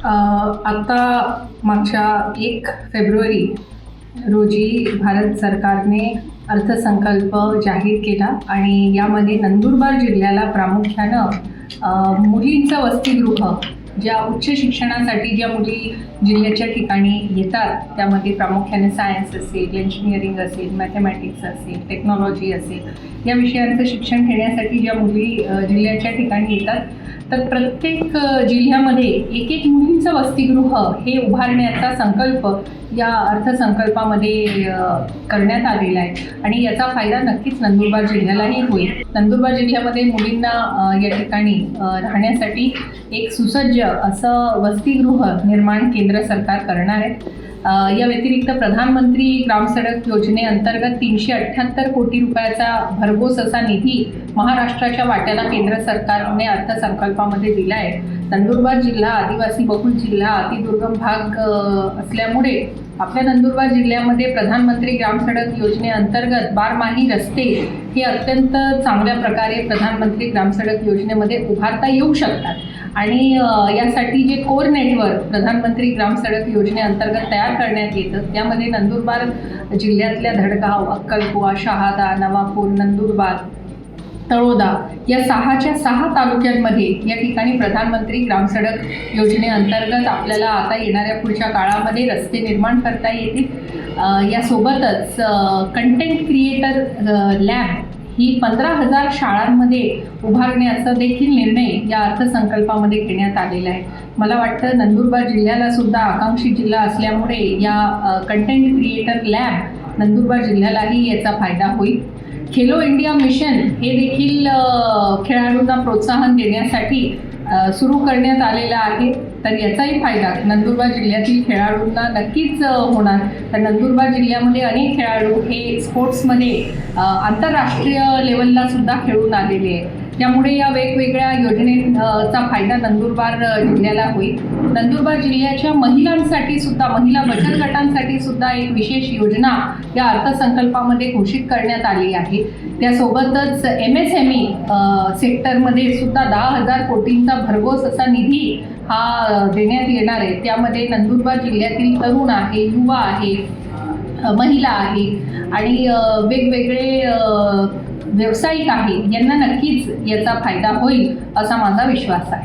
आता मागच्या 1 फेब्रुवारी रोजी भारत सरकारने अर्थसंकल्प जाहीर केला आणि यामध्ये नंदुरबार जिल्ह्याला प्रामुख्यानं मुलींचं वसतिगृह, ज्या उच्च शिक्षणासाठी ज्या मुली जिल्ह्याच्या ठिकाणी येतात, त्यामध्ये प्रामुख्याने सायन्स असेल, इंजिनिअरिंग असेल, मॅथमॅटिक्स असेल, टेक्नॉलॉजी असेल, या विषयांचं शिक्षण घेण्यासाठी ज्या मुली जिल्ह्याच्या ठिकाणी येतात, तर प्रत्येक जिल्ह्यामध्ये एक मुलींचं वसतिगृह हे उभारण्याचा संकल्प या अर्थसंकल्पामध्ये करण्यात आलेला आहे आणि याचा फायदा नक्कीच नंदुरबार जिल्ह्यालाही होईल. नंदुरबार जिल्ह्यामध्ये मुलींना या ठिकाणी राहण्यासाठी एक सुसज्ज असं वसतिगृह निर्माण केंद्र सरकार करणार आहे. या व्यतिरिक्त प्रधानमंत्री ग्रामसडक योजनेअंतर्गत 378 कोटी रुपयाचा भरघोस असा निधी महाराष्ट्राच्या वाट्याला केंद्र सरकारने अर्थसंकल्पामध्ये दिला आहे. नंदुरबार जिल्हा आदिवासी बहुल जिल्हा, अतिदुर्गम भाग असल्यामुळे आपल्या नंदुरबार जिल्ह्यामध्ये प्रधानमंत्री ग्रामसडक योजनेअंतर्गत बारमाही रस्ते हे अत्यंत चांगल्या प्रकारे प्रधानमंत्री ग्रामसडक योजनेमध्ये उभारता येऊ शकतात आणि यासाठी जे कोर नेटवर्क प्रधानमंत्री ग्रामसडक योजनेअंतर्गत तयार करण्यात येतं, त्यामध्ये नंदुरबार जिल्ह्यातल्या धडगाव, अक्कलकुवा, शहादा, नवापूर, नंदुरबार, तळोदा या 6च्या 6 तालुक्यांमध्ये या ठिकाणी प्रधानमंत्री ग्रामसडक योजनेअंतर्गत आपल्याला आता येणाऱ्या पुढच्या काळामध्ये रस्ते निर्माण करता येतील. यासोबतच कंटेंट क्रिएटर लॅब ही 15,000 शाळांमध्ये उभारण्याचा देखील निर्णय या अर्थसंकल्पामध्ये घेण्यात आलेला आहे. मला वाटतं नंदुरबार जिल्ह्याला सुद्धा आकांक्षी जिल्हा असल्यामुळे या कंटेंट क्रिएटर लॅब नंदुरबार जिल्ह्यालाही याचा फायदा होईल. खेलो इंडिया मिशन हे देखील खेळाडूंना प्रोत्साहन देण्यासाठी सुरू करण्यात आलेलं आहे, तर याचाही फायदा नंदुरबार जिल्ह्यातील खेळाडूंना नक्कीच होणार. तर नंदुरबार जिल्ह्यामध्ये अनेक खेळाडू हे स्पोर्ट्समध्ये आंतरराष्ट्रीय लेवलला सुद्धा खेळून आलेले आहेत. त्यामुळे या वेगवेगळ्या योजनेचा फायदा नंदुरबार जिल्ह्याला होईल. नंदुरबार जिल्ह्याच्या महिलांसाठी सुद्धा, महिला बचत गटांसाठी सुद्धा एक विशेष योजना या अर्थसंकल्पामध्ये घोषित करण्यात आली आहे. त्यासोबतच MSME सेक्टरमध्ये सुद्धा 10,000 कोटींचा भरघोस असा निधी हा देण्यात येणार आहे. त्यामध्ये नंदुरबार जिल्ह्यातील तरुण आहे, युवा आहे, महिला आहे आणि वेगवेगळे व्यावसायिक आहे, यांना नक्कीच याचा फायदा होईल असा माझा विश्वास आहे.